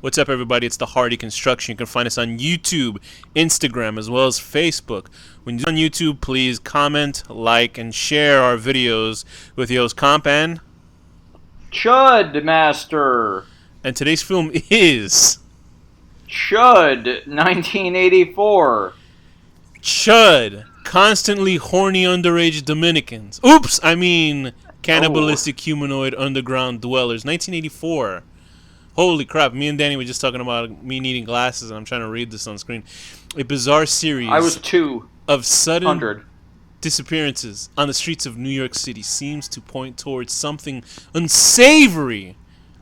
What's up, everybody? It's the Hardy Construction. You can find us on YouTube, Instagram, as well as Facebook. When you're on YouTube, please comment, like, and share our videos with your host, Komp and CHUD Master. And today's film is CHUD 1984. CHUD, constantly horny underage Dominicans. Oops, I mean cannibalistic humanoid underground dwellers. 1984. Holy crap, me and Danny were just talking about me needing glasses, and I'm trying to read this on screen. A bizarre series I was 200 of sudden disappearances on the streets of New York City seems to point towards something unsavory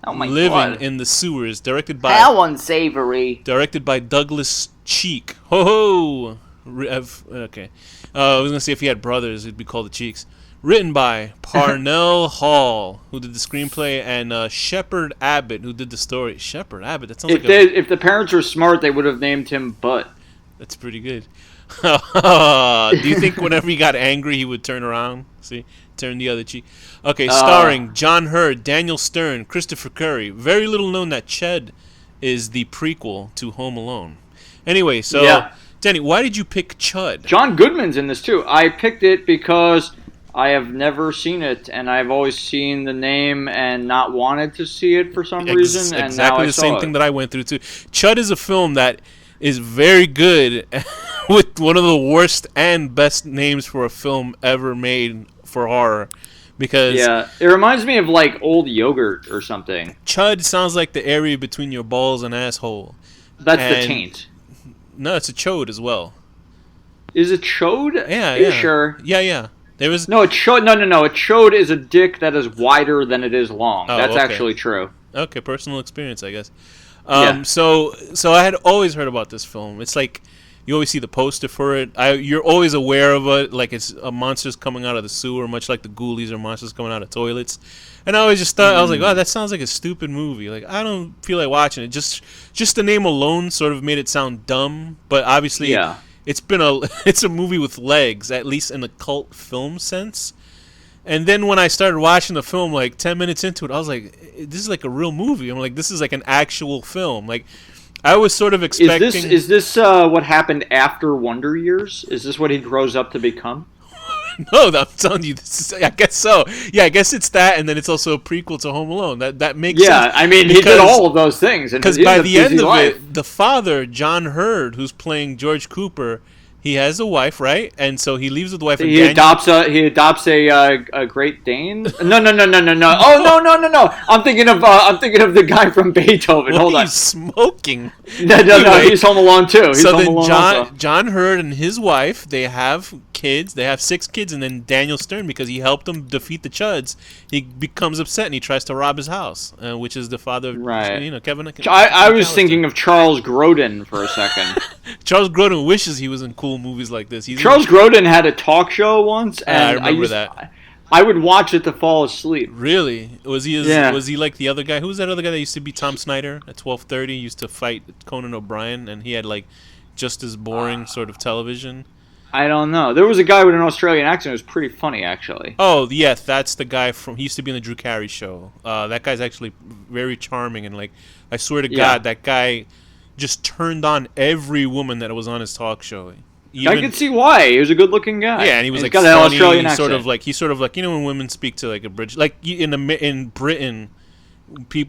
living in the sewers. How unsavory. Directed by Douglas Cheek. Ho ho! Okay. I was going to say if he had brothers, it'd be called the Cheeks. Written by Parnell Hall, who did the screenplay, and Shepard Abbott, who did the story. Shepard Abbott, that sounds if the parents were smart, they would have named him Butt. That's pretty good. Do you think whenever he got angry, he would turn around? See? Turn the other cheek. Okay, starring John Hurd, Daniel Stern, Christopher Curry. Very little known that CHUD is the prequel to Home Alone. Anyway, so, yeah. Danny, why did you pick CHUD? John Goodman's in this, too. I picked it because I have never seen it, and I've always seen the name and not wanted to see it for some reason. And exactly now the same thing that I went through too. CHUD is a film that is very good, with one of the worst and best names for a film ever made for horror. Because it reminds me of like old yogurt or something. CHUD sounds like the area between your balls and asshole. That's the taint. No, it's a chode as well. Is it chode? Yeah, Are you sure? Yeah. There was no. A chode. No. A chode is a dick that is wider than it is long. Oh, That's okay. actually true. Okay, personal experience, I guess. So I had always heard about this film. It's like you always see the poster for it. You're always aware of it, like it's monsters coming out of the sewer, much like the Ghoulies or monsters coming out of toilets. And I always just thought, I was like, oh, that sounds like a stupid movie. Like, I don't feel like watching it. Just the name alone sort of made it sound dumb. But obviously, it's a movie with legs, at least in a cult film sense. And then when I started watching the film, like 10 minutes into it, I was like, this is like a real movie. I'm like, this is like an actual film. Like, I was sort of expecting... Is this what happened after Wonder Years? Is this what he grows up to become? No, I'm telling you, I guess so. Yeah, I guess it's that, and then it's also a prequel to Home Alone. That makes sense. Yeah, I mean, he did all of those things. Because by the end of it, the father, John Hurd, who's playing George Cooper, he has a wife, right? And so he leaves with the wife. He adopts a Great Dane. No. Oh no. I'm thinking of the guy from Beethoven. Hold on. He's smoking. No. He's Home Alone too. John Hurd and his wife, they have kids. They have 6 kids, and then Daniel Stern, because he helped them defeat the CHUDs, he becomes upset and he tries to rob his house, which is the father of Kevin. I was thinking of Charles Grodin for a second. Charles Grodin wishes he was in cool movies like this. Charles Grodin had a talk show once, and I remember that. I would watch it to fall asleep. Really? Was he like the other guy? Who was that other guy that used to be Tom Snyder at 12:30? Used to fight Conan O'Brien, and he had like just as boring sort of television. I don't know. There was a guy with an Australian accent who was pretty funny, actually. Oh, yeah, that's the guy from... He used to be in the Drew Carey show. That guy's actually very charming, and, like, I swear to God, that guy just turned on every woman that was on his talk show. I could see why. He was a good-looking guy. Yeah, and he was, like, got funny, an Australian accent. He's sort of like, you know when women speak to, like, a British... Like, in Britain...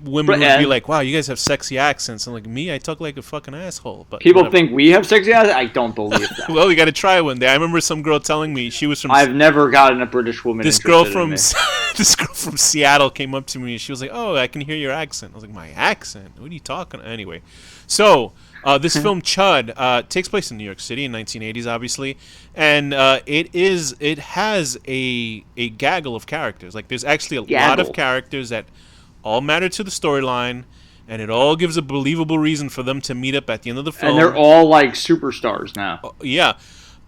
women would be like, wow, you guys have sexy accents. And like, me, I talk like a fucking asshole. But people think we have sexy accents? I don't believe that. Well, you got to try one day. I remember some girl telling me she was from... I've never gotten a British woman This girl from Seattle came up to me and she was like, oh, I can hear your accent. I was like, my accent? What are you talking? Anyway, so this film CHUD takes place in New York City in 1980s, obviously, and it has a gaggle of characters. Like, there's actually a lot of characters that all matter to the storyline, and it all gives a believable reason for them to meet up at the end of the film. And they're all like superstars now. Yeah,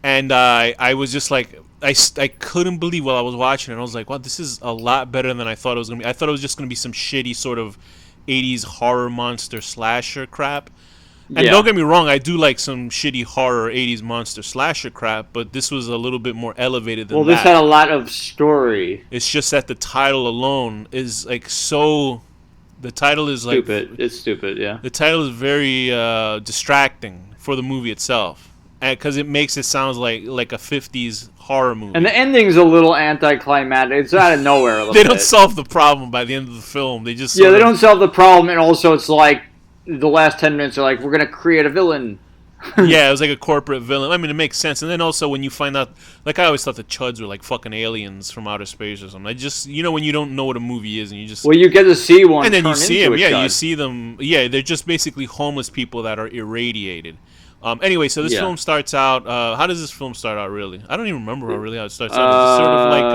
and I was just like, I couldn't believe while I was watching it. I was like, wow, this is a lot better than I thought it was gonna be. I thought it was just gonna be some shitty sort of 80s horror monster slasher crap. And don't get me wrong, I do like some shitty horror 80s monster slasher crap, but this was a little bit more elevated than that. Well, this had a lot of story. It's just that the title alone is like so The title is like stupid. It's stupid. Yeah. the title is very distracting for the movie itself, because it makes it sound like a '50s horror movie. And the ending's a little anticlimactic. It's out of nowhere a little They bit. don't solve the problem by the end of the film. They just they don't solve the problem, and also it's like the last 10 minutes are like, we're gonna create a villain. Yeah, it was like a corporate villain. I mean, it makes sense. And then also when you find out, like, I always thought the CHUDs were like fucking aliens from outer space or something. I just, when you don't know what a movie is and you just... Well, you get to see one and then turn you see into them. a Yeah, CHUD. you see them. Yeah, they're just basically homeless people that are irradiated. Anyway, so this film starts out... how does this film start out, really? I don't even remember how it starts out. It's sort of like...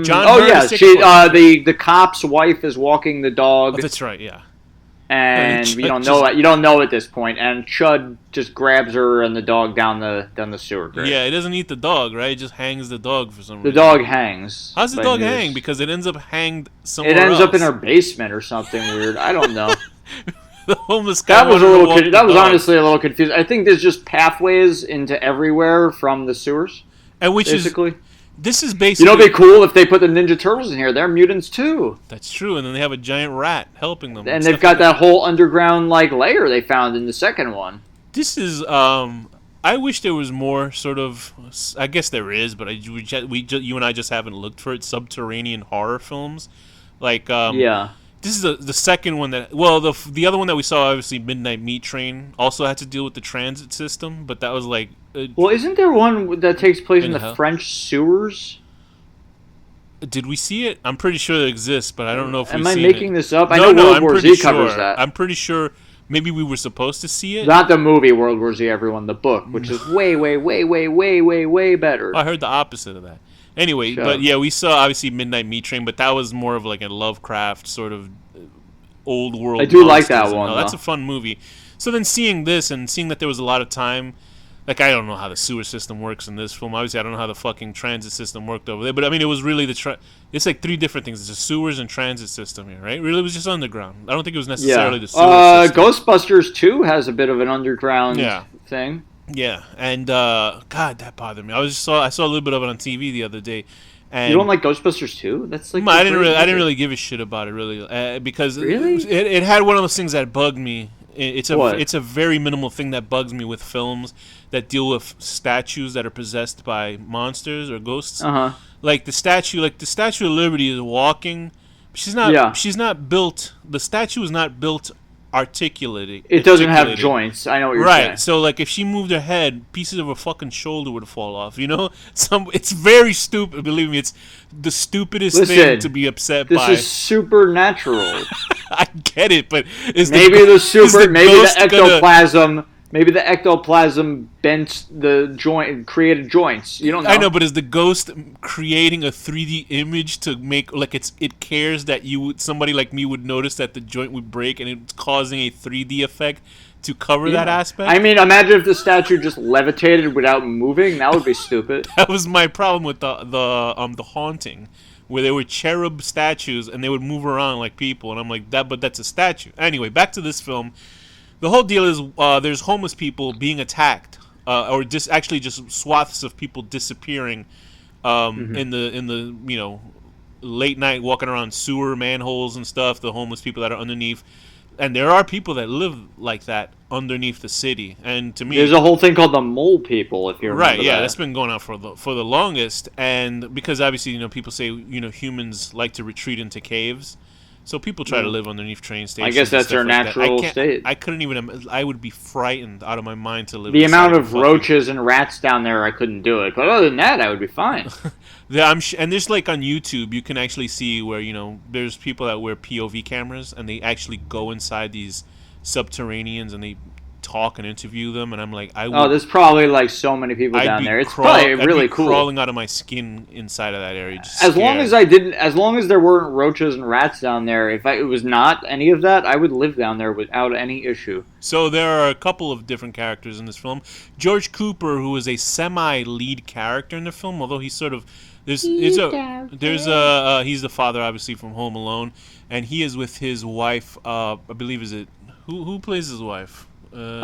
John oh, Byrne yeah. The cop's wife is walking the dog. Oh, that's right, yeah. And you don't know it. You don't know at this point. And Chud just grabs her and the dog down the sewer grate. Yeah, it doesn't eat the dog, right? It just hangs the dog for some reason. The dog hangs. How's the dog hang? Because it ends up hanged somewhere else. It ends up in her else. basement or something weird. I don't know. The homeless guy. That was honestly a little confusing. I think there's just pathways into everywhere from the sewers. And which basically. is... This is basically... it'd be cool if they put the Ninja Turtles in here. They're mutants too. That's true, and then they have a giant rat helping them. And they've got that whole underground layer they found in the second one. This is... I wish there was more sort of... I guess there is, but you and I just haven't looked for it. Subterranean horror films. Like... yeah. This is the second one that... Well, the other one that we saw, obviously, Midnight Meat Train, also had to deal with the transit system, but that was like... well, isn't there one that takes place in the French sewers? Did we see it? I'm pretty sure it exists, but I don't know if we've seen it. Am I making this up? I know No, World War Z covers that. I'm pretty sure maybe we were supposed to see it. Not the movie World War Z, everyone. The book, which is way, way, way, way, way, way, way better. I heard the opposite of that. Anyway, but yeah, we saw obviously Midnight Meat Train, but that was more of like a Lovecraft sort of old world. I do like that one. That's a fun movie. So then seeing this and seeing that there was a lot of time, like I don't know how the sewer system works in this film. Obviously, I don't know how the fucking transit system worked over there. But I mean, it was really it's like three different things. It's a sewers and transit system here, right? Really, it was just underground. I don't think it was necessarily the sewer system. Ghostbusters 2 has a bit of an underground thing. Yeah, and God, that bothered me. I saw a little bit of it on TV the other day. And you don't like Ghostbusters 2? That's like I didn't really give a shit about it really because it had one of those things that bugged me. It's a very minimal thing that bugs me with films that deal with statues that are possessed by monsters or ghosts. Like the Statue of Liberty is walking. She's not built. The statue is not built articulated. It doesn't have joints. I know what you're saying. Right. So like if she moved her head, pieces of her fucking shoulder would fall off. It's very stupid. Believe me, it's the stupidest thing to be upset by. This is supernatural. I get it, but maybe the ectoplasm. Maybe the ectoplasm bent the joint and created joints. You don't know. I know, but is the ghost creating a 3D image to make it cares that somebody like me would notice that the joint would break and it's causing a 3D effect to cover that aspect? I mean, imagine if the statue just levitated without moving. That would be stupid. That was my problem with the Haunting, where there were cherub statues and they would move around like people, and I'm like, but that's a statue. Anyway, back to this film. The whole deal is there's homeless people being attacked, or just swaths of people disappearing in the late night walking around sewer manholes and stuff. The homeless people that are underneath, and there are people that live like that underneath the city. And to me, there's a whole thing called the mole people. If you remember right, yeah, that's been going on for the longest. And because obviously people say humans like to retreat into caves. So people try to live underneath train stations. I guess that's their natural state. I couldn't even. I would be frightened out of my mind to live. The amount of roaches and rats down there, I couldn't do it. But other than that, I would be fine. And there's like on YouTube, you can actually see where there's people that wear POV cameras and they actually go inside these subterraneans and they talk and interview them, and I'm like, there's probably like so many people down there. It's probably really cool. Crawling out of my skin inside of that area. As long as there weren't roaches and rats down there, if it was not any of that, I would live down there without any issue. So there are a couple of different characters in this film. George Cooper, who is a semi-lead character in the film, although he's sort of he's the father, obviously, from Home Alone, and he is with his wife. I believe who plays his wife? Is it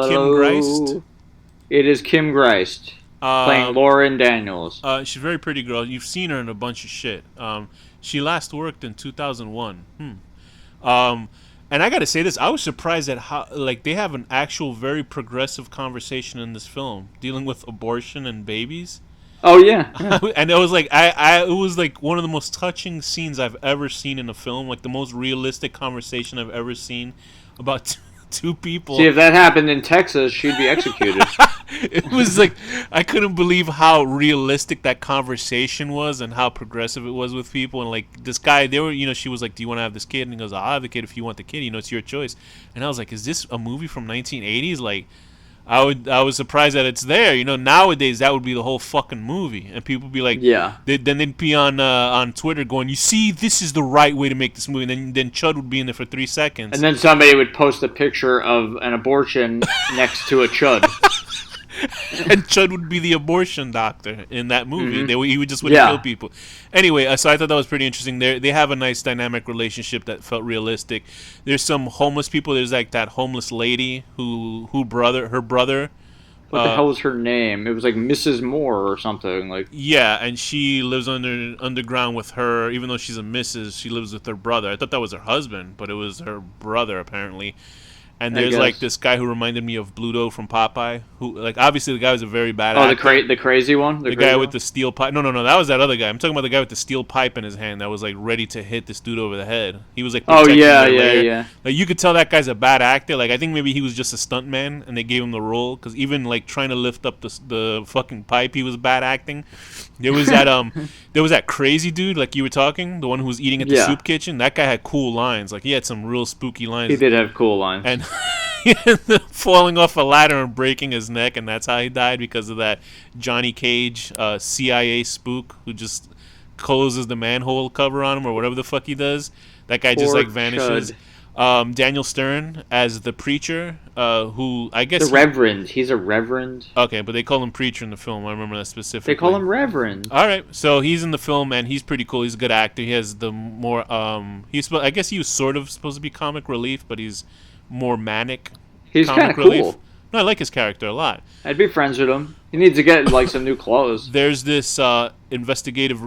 Kim Greist? It is Kim Greist. Playing Lauren Daniels. She's a very pretty girl. You've seen her in a bunch of shit. She last worked in 2001. And I gotta say this, I was surprised at how like they have an actual very progressive conversation in this film dealing with abortion and babies. Oh yeah. And it was like it was like one of the most touching scenes I've ever seen in a film, like the most realistic conversation I've ever seen about two people. See, if that happened in Texas, she'd be executed. It was like I couldn't believe how realistic that conversation was and how progressive it was with people. And like this guy, they were, she was like, "Do you want to have this kid?" And he goes, "I'll have the kid if you want the kid. It's your choice." And I was like, "Is this a movie from 1980s?" Like, I was surprised that it's there. Nowadays that would be the whole fucking movie, and people would be like, yeah. Then they'd be on Twitter going, "You see, this is the right way to make this movie." And then CHUD would be in there for 3 seconds, and then somebody would post a picture of an abortion next to a CHUD. And CHUD would be the abortion doctor in that movie. Mm-hmm. He would just kill people. Anyway, so I thought that was pretty interesting. They have a nice dynamic relationship that felt realistic. There's some homeless people. There's like that homeless lady her brother. What the hell was her name? It was like Mrs. Moore or something like. Yeah, and she lives underground with her. Even though she's a Mrs., she lives with her brother. I thought that was her husband, but it was her brother apparently. And there's like this guy who reminded me of Bluto from Popeye, who like obviously the guy was a very bad actor. The crazy one? The guy with the steel pipe. No, that was that other guy. I'm talking about the guy with the steel pipe in his hand that was like ready to hit this dude over the head. He was like yeah. Like you could tell that guy's a bad actor. Like I think maybe he was just a stuntman and they gave him the role because even like trying to lift up the fucking pipe, he was bad acting. There was that crazy dude like you were talking, the one who was eating at the soup kitchen. That guy had cool lines. Like he had some real spooky lines. He did have cool lines. And falling off a ladder and breaking his neck, and that's how he died because of that Johnny Cage CIA spook who just closes the manhole cover on him or whatever the fuck he does. That guy just like vanishes. Daniel Stern as the preacher, who I guess... The Reverend. He's a Reverend. Okay, but they call him preacher in the film. I remember that specifically. They call him Reverend. All right, so he's in the film, and he's pretty cool. He's a good actor. He has the more... I guess he was sort of supposed to be comic relief, but he's more manic. He's kind of cool. No, I like his character a lot. I'd be friends with him. He needs to get like some new clothes. There's this investigative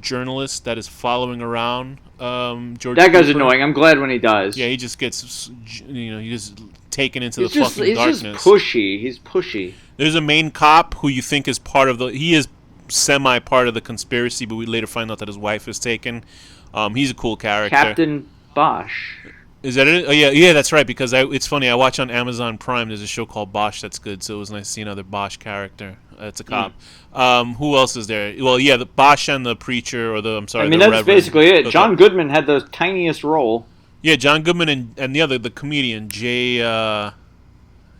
journalist that is following around George. That guy's annoying. I'm glad when he dies. Yeah, he just gets, he's just taken into the fucking darkness. He's just pushy. He's pushy. There's a main cop who you think is part of he is semi part of the conspiracy, but we later find out that his wife is taken. He's a cool character. Captain Bosch. Is that it? Oh, yeah, that's right. Because it's funny. I watch on Amazon Prime. There's a show called Bosch that's good. So it was nice to see another Bosch character. It's a cop. Who else is there? Well, yeah, the Bosch and the preacher, that's Reverend. Basically it. Okay. John Goodman had the tiniest role. Yeah, John Goodman and the comedian Jay.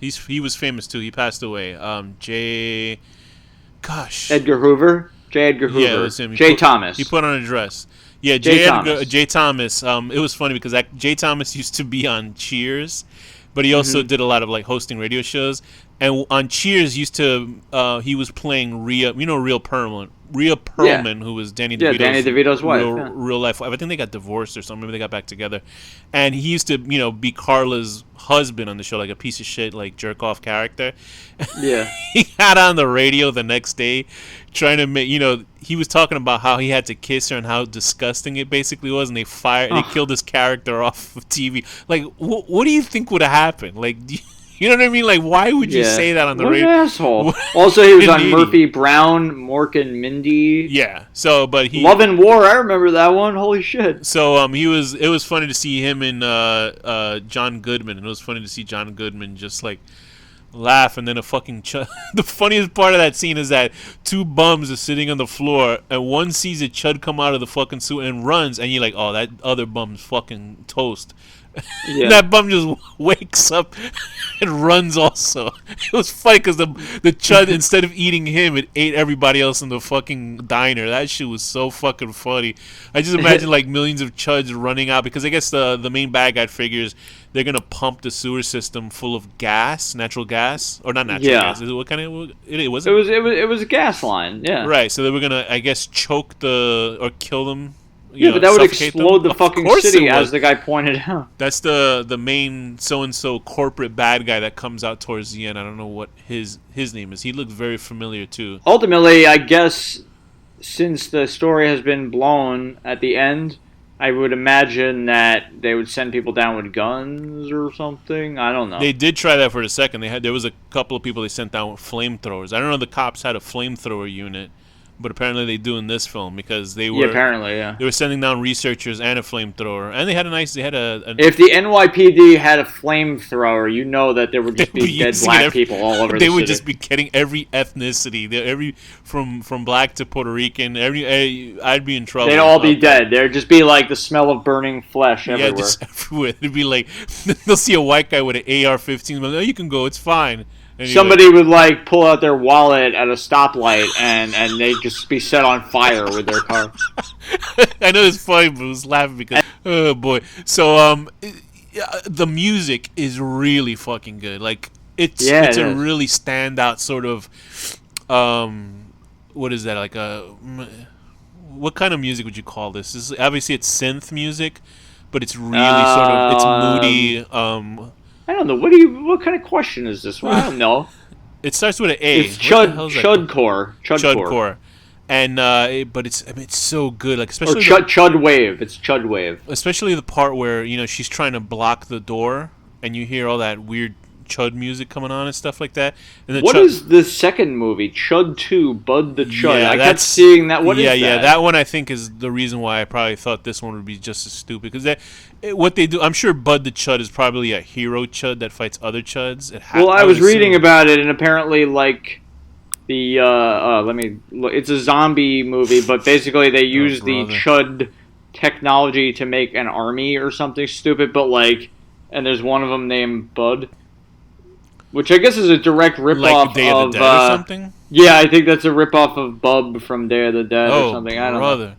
He was famous too. He passed away. Jay. Gosh. Edgar Hoover. J. Edgar Hoover. Yeah, it was him. Thomas. He put on a dress. Yeah, Jay Thomas. It was funny because Jay Thomas used to be on Cheers, but he also did a lot of like hosting radio shows. And on Cheers, he was playing Rhea Perlman, who was Danny DeVito's wife, real life wife. I think they got divorced or something. Maybe they got back together. And he used to, be Carla's husband on the show, like a piece of shit, like jerk off character. Yeah. He got on the radio the next day, trying to make, he was talking about how he had to kiss her and how disgusting it basically was, and they killed his character off of TV. Like, what do you think would have happened? Like, you know what I mean? Like, why would you say that on the radio? What an asshole. Also, he was on Murphy Brown, Mork and Mindy. Yeah. So, but he... Love and War, I remember that one. Holy shit. So, it was funny to see him and John Goodman, and it was funny to see John Goodman just, like, laugh, and then the funniest part of that scene is that two bums are sitting on the floor, and one sees a CHUD come out of the fucking suit and runs, and you're like, oh, that other bum's fucking toast. Yeah. That bum just wakes up and runs also. It was funny because the CHUD, instead of eating him, it ate everybody else in the fucking diner. That shit was so fucking funny. I just imagine like millions of CHUDs running out because I guess the main bad guy figures they're going to pump the sewer system full of gas, natural gas, or not natural gas. Is it what kind of it was? It was a gas line. Yeah. Right. So they were going to, I guess, choke or kill them. you know, but that would suffocate explode them? the fucking city, as the guy pointed out. That's the main so-and-so corporate bad guy that comes out towards the end. I don't know what his name is. He looked very familiar, too. Ultimately, I guess, since the story has been blown at the end, I would imagine that they would send people down with guns or something. I don't know. They did try that for the second. There was a couple of people they sent down with flamethrowers. I don't know if the cops had a flamethrower unit, but apparently they do in this film because they were they were sending down researchers and a flamethrower, and they had If the NYPD had a flamethrower, you know that there would just be dead black people all over the city. They would just be getting every ethnicity, from black to Puerto Rican. I'd be in trouble. They'd all be dead. There'd just be like the smell of burning flesh everywhere. Yeah, just everywhere. It'd be like they'll see a white guy with an AR-15, but you can go, it's fine. Somebody would like pull out their wallet at a stoplight and they'd just be set on fire with their car. I know it's funny, but I was laughing because oh boy. So the music is really fucking good. Like it's a really standout sort of what is that, like what kind of music would you call this? Obviously it's synth music, but it's really sort of it's moody. I don't know. What kind of question is this? Well, I don't know. It starts with an A. It's CHUD-core. CHUD-core. And but it's so good, like especially CHUD wave. It's CHUD wave. Especially the part where she's trying to block the door, and you hear all that weird CHUD music coming on and stuff like that. And what is the second movie? CHUD 2, Bud the CHUD. Yeah, I kept seeing that. What is that? Yeah, that one I think is the reason why I probably thought this one would be just as stupid. Because what they do, I'm sure Bud the CHUD is probably a hero CHUD that fights other CHUDs. I was reading about it, and apparently, like, let me look. It's a zombie movie, but basically they use the CHUD technology to make an army or something stupid. But like, and there's one of them named Bud. Which I guess is a direct ripoff Day of the Dead or something? Yeah, I think that's a ripoff of Bub from Day of the Dead or something. I don't know.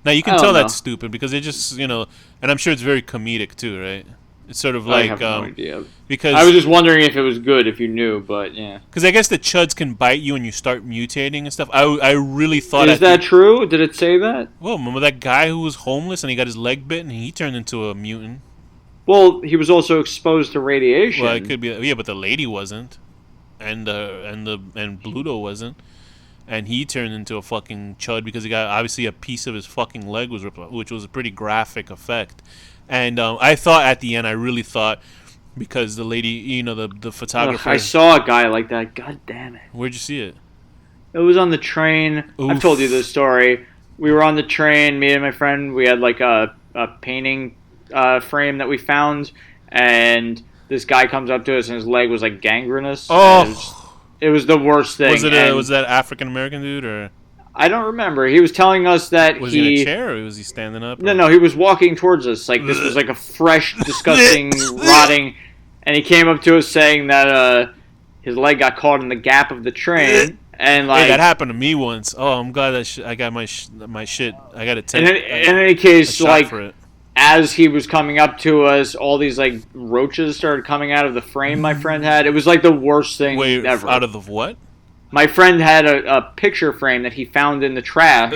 Now, you can tell that's stupid because they just, and I'm sure it's very comedic too, right? It's sort of like... I have no idea. Because I was just wondering if it was good, if you knew, but yeah. Because I guess the CHUDs can bite you and you start mutating and stuff. I really thought... Is that true? Did it say that? Well, remember that guy who was homeless and he got his leg bitten and he turned into a mutant? Well, he was also exposed to radiation. Well, it could be, but the lady wasn't, and Bluto wasn't, and he turned into a fucking CHUD because he got obviously a piece of his fucking leg was ripped off, which was a pretty graphic effect. And I thought at the end, I really thought because the lady, the photographer. I saw a guy like that. God damn it! Where'd you see it? It was on the train. Oof. I've told you this story. We were on the train. Me and my friend. We had like a painting. Frame that we found, and this guy comes up to us and his leg was like gangrenous. Oh, it was the worst thing. Was that African American dude or? I don't remember. He was telling us that was he in a chair or was he standing up? No, he was walking towards us. Like this was like a fresh, disgusting, rotting, and he came up to us saying that his leg got caught in the gap of the train. And like, hey, that happened to me once. Oh, I'm glad that I got my shit. I got a 10. In any case, like. As he was coming up to us, all these like roaches started coming out of the frame my friend had. It was like the worst thing ever. Out of the what? My friend had a picture frame that he found in the trash,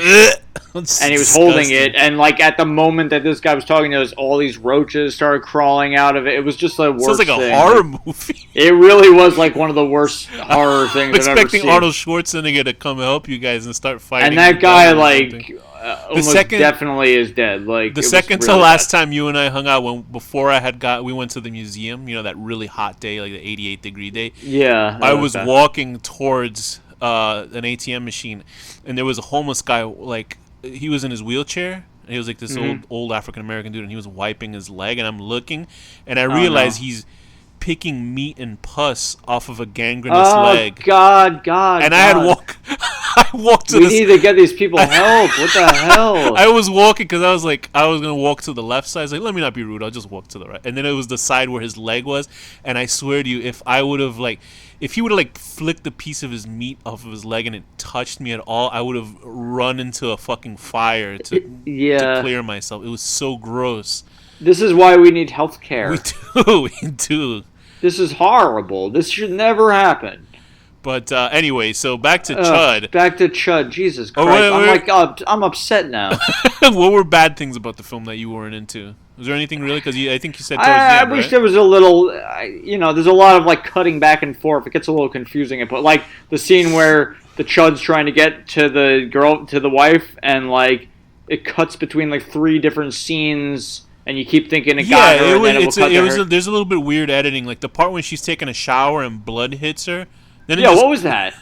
and he was holding it. And like at the moment that this guy was talking to us, all these roaches started crawling out of it. It was just the worst. Sounds like thing. A horror movie. It really was like one of the worst horror things I've ever seen. Expecting Arnold Schwarzenegger to come help you guys and start fighting. And that guy like. Definitely is dead. Like the second to last time you and I hung out, we went to the museum. That really hot day, like the 88-degree day. Yeah, I was walking towards an ATM machine, and there was a homeless guy. Like he was in his wheelchair. And he was like this old African American dude, and he was wiping his leg. And I'm looking, and I realized he's picking meat and pus off of a gangrenous leg. God! And I walked to We need to get these people help. What the hell? I was walking because I was going to walk to the left side. I was like, let me not be rude. I'll just walk to the right. And then it was the side where his leg was. And I swear to you, if he would have flicked a piece of his meat off of his leg and it touched me at all, I would have run into a fucking fire to clear myself. It was so gross. This is why we need health care. We do. This is horrible. This should never happen. But anyway, so back to CHUD. Back to CHUD. Jesus Christ! I'm upset now. What were bad things about the film that you weren't into? Was there anything really? Because I think you said towards the end, I wish there was a little. There's a lot of like cutting back and forth. It gets a little confusing. But like the scene where the CHUD's trying to get to the wife, and like it cuts between like 3 different scenes, and you keep thinking it got her, and then it will cut to her. There's a little bit weird editing, like the part when she's taking a shower and blood hits her. Then what was that?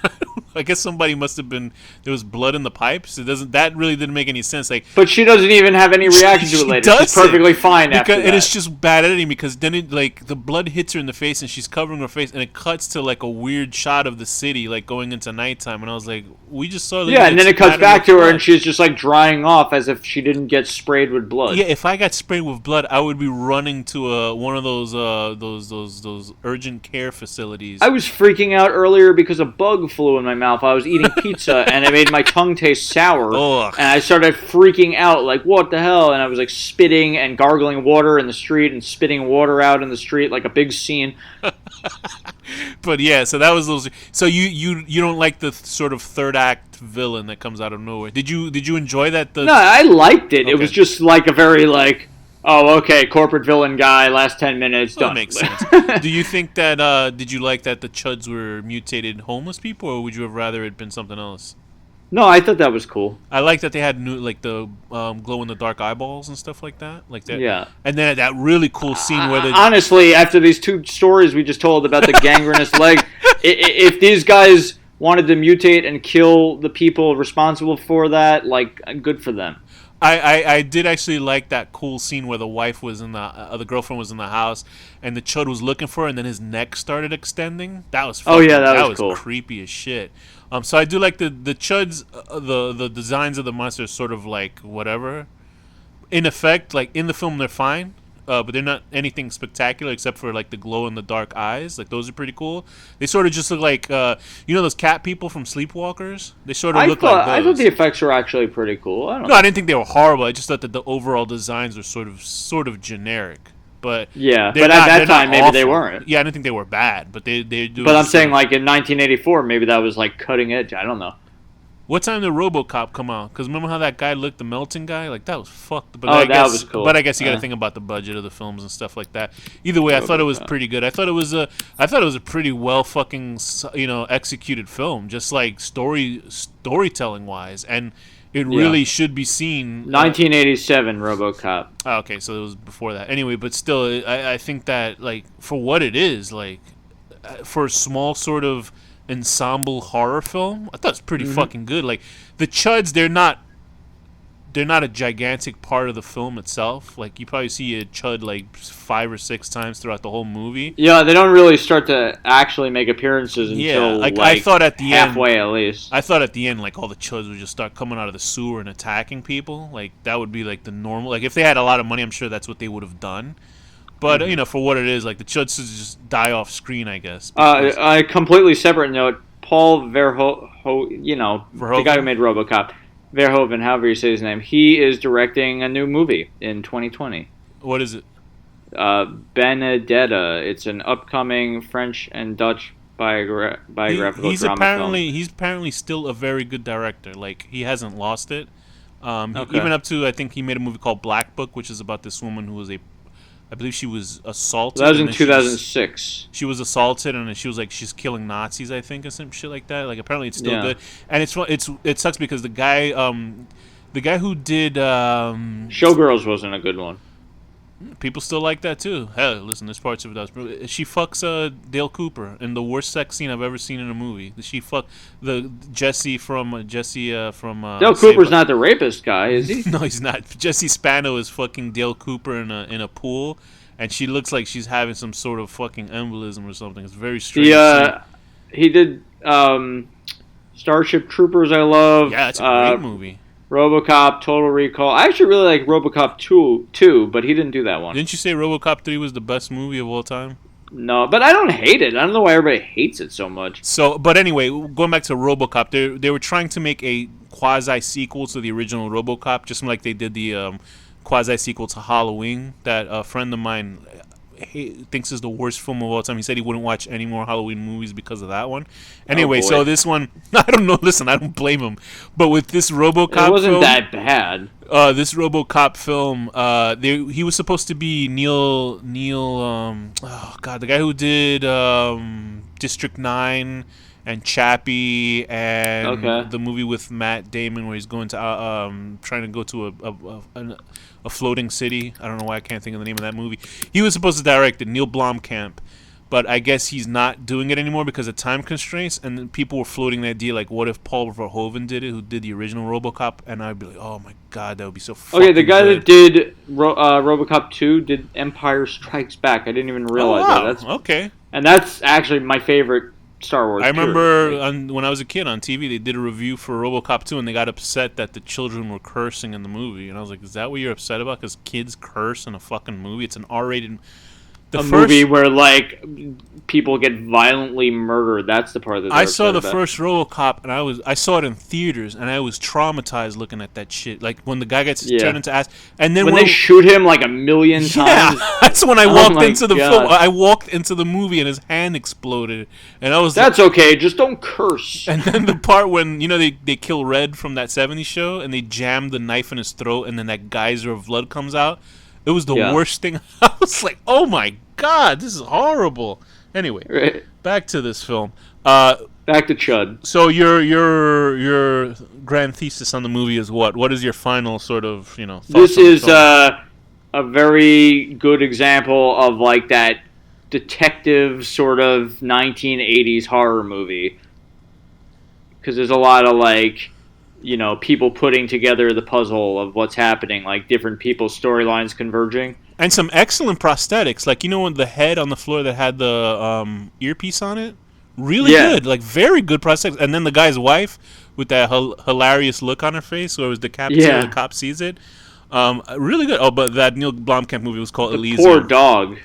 I guess somebody must have been. There was blood in the pipes. That really didn't make any sense. Like, but she doesn't even have any reaction to it later. She's perfectly fine after that. And it's just bad editing because then the blood hits her in the face and she's covering her face and it cuts to like a weird shot of the city like going into nighttime and I was like, we just saw. Yeah, and then it cuts back to her and she's just like drying off as if she didn't get sprayed with blood. Yeah, if I got sprayed with blood, I would be running to one of those urgent care facilities. I was freaking out earlier because a bug flew in my mouth. I was eating pizza and it made my tongue taste sour. Ugh. And I started freaking out, like, what the hell? And I was like spitting and gargling water in the street and spitting water out in the street, like a big scene. But yeah, so that was those. So you don't like the sort of third act villain that comes out of nowhere. Did you enjoy that? No, I liked it. Okay. It was just like a very like, oh, okay, corporate villain guy, last 10 minutes, done. That makes sense. Do you think that, did you like that the CHUDs were mutated homeless people, or would you have rather it been something else? No, I thought that was cool. I like that they had new, like the glow-in-the-dark eyeballs and stuff like that. Like that. Yeah. And then that really cool scene where honestly, after these 2 stories we just told about the gangrenous leg, if these guys wanted to mutate and kill the people responsible for that, like, good for them. I did actually like that cool scene where the wife was in the girlfriend was in the house and the CHUD was looking for her and then his neck started extending. That was fucking, that was cool. Creepy as shit. So I do like the CHUDs, the designs of the monsters sort of like whatever. In effect, like in the film they're fine. But they're not anything spectacular except for like the glow in the dark eyes. Like those are pretty cool. They sort of just look like those cat people from Sleepwalkers. They sort of look like those. I thought the effects were actually pretty cool. I didn't think they were horrible. I just thought that the overall designs were sort of generic. But yeah, but at that time maybe they weren't. Yeah, I didn't think they were bad, but they do. But I'm saying like in 1984, maybe that was like cutting edge. I don't know. What time did RoboCop come out? Because remember how that guy looked, the melting guy? Like, that was fucked. But that was cool. But I guess you got to think about the budget of the films and stuff like that. Either way, I thought it was pretty good. I thought it was a pretty well fucking executed film, just like storytelling wise, and it really should be seen. 1987 RoboCop. Oh, okay, so it was before that. Anyway, but still, I think that like for what it is, like for a small sort of ensemble horror film, I thought it was pretty fucking good. Like the CHUDs, they're not a gigantic part of the film itself. Like you probably see a CHUD like 5 or 6 times throughout the whole movie. Yeah, they don't really start to actually make appearances until I thought at the halfway at least. I thought at the end like all the CHUDs would just start coming out of the sewer and attacking people. Like that would be like the normal. Like if they had a lot of money, I'm sure that's what they would have done. But for what it is, like the CHUDs just die off screen, I guess. A completely separate note: Paul the guy who made RoboCop, Verhoeven, however you say his name, he is directing a new movie in 2020. What is it? Benedetta. It's an upcoming French and Dutch biographical drama film. He's apparently still a very good director. Like he hasn't lost it. Even up to I think he made a movie called Black Book, which is about this woman who was I believe she was assaulted. That was in 2006. She was assaulted, and she was like she's killing Nazis, I think, or some shit like that. Like apparently it's still good, and it sucks because the guy who did Showgirls wasn't a good one. People still like that too. Hell, listen, this part's of it. She fucks Dale Cooper in the worst sex scene I've ever seen in a movie. She fuck the Jesse from Dale Cooper's not the rapist guy, is he? No, he's not. Jesse Spano is fucking Dale Cooper in a pool, and she looks like she's having some sort of fucking embolism or something. It's very strange. He did Starship Troopers. I love. Yeah, it's a great movie. RoboCop, Total Recall. I actually really like RoboCop 2, but he didn't do that one. Didn't you say RoboCop 3 was the best movie of all time? No, but I don't hate it. I don't know why everybody hates it so much. So, but anyway, going back to RoboCop, they were trying to make a quasi-sequel to the original RoboCop, just like they did the quasi-sequel to Halloween that a friend of mine thinks is the worst film of all time. He said he wouldn't watch any more Halloween movies because of that one. Anyway, so this one, I don't know. Listen, I don't blame him. But with this RoboCop, it wasn't film, that bad. This RoboCop film, he was supposed to be Neil. Oh God, the guy who did District 9 and Chappie and the movie with Matt Damon where he's going to trying to go to a floating city. I don't know why I can't think of the name of that movie. He was supposed to direct it, Neil Blomkamp, but I guess he's not doing it anymore because of time constraints. And then people were floating the idea like, what if Paul Verhoeven did it, who did the original RoboCop? And I'd be like, oh my God, that would be so fucking the guy good. that did RoboCop 2 did Empire Strikes Back. I didn't even realize that. That's okay. And that's actually my favorite Star Wars. I remember when I was a kid on TV, they did a review for RoboCop 2, and they got upset that the children were cursing in the movie. And I was like, is that what you're upset about? Because kids curse in a fucking movie? It's an R-rated... movie where, like, people get violently murdered. That's the part that I saw the first RoboCop, and I saw it in theaters, and I was traumatized looking at that shit. Like, when the guy gets turned into ass... And then when they shoot him, like, a million times. Yeah, that's when I walked into the film. I walked into the movie, and his hand exploded. And I was That's okay, just don't curse. And then the part when, they kill Red from that 70s show, and they jam the knife in his throat, and then that geyser of blood comes out. It was the worst thing. I was like, oh my God, this is horrible. Anyway, back to this film. Back to CHUD. So your grand thesis on the movie is what? What is your final sort of, thoughts This on the is film? a very good example of, like, that detective sort of 1980s horror movie. Because there's a lot of, like... people putting together the puzzle of what's happening, like different people's storylines converging. And some excellent prosthetics. Like, when the head on the floor that had the earpiece on it? Really good. Like, very good prosthetics. And then the guy's wife with that hilarious look on her face where it was decapitated and the cop sees it. Really good. Oh, but that Neil Blomkamp movie was called Elysium. Poor dog.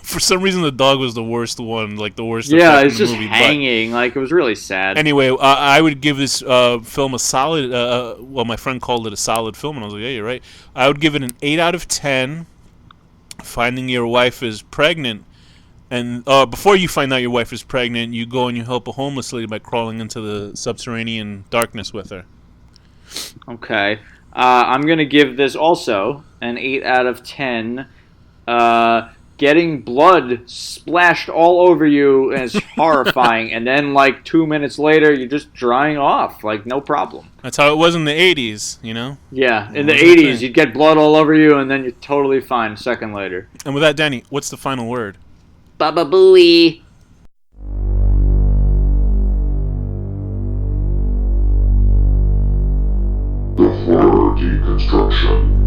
For some reason, the dog was the worst one, like the worst. Yeah, it's just movie, hanging. Like, it was really sad. Anyway, I would give this film a solid. Well, my friend called it a solid film, and I was like, "Yeah, you're right." I would give it an 8 out of 10. Finding your wife is pregnant, and before you find out your wife is pregnant, you go and you help a homeless lady by crawling into the subterranean darkness with her. Okay, I'm gonna give this also an 8 out of 10. Getting blood splashed all over you is horrifying, and then, like, 2 minutes later, you're just drying off, like, no problem. That's how it was in the 80s, Yeah, in the 80s, you'd get blood all over you, and then you're totally fine a second later. And with that, Danny, what's the final word? Baba Booey! The Horror Deconstruction.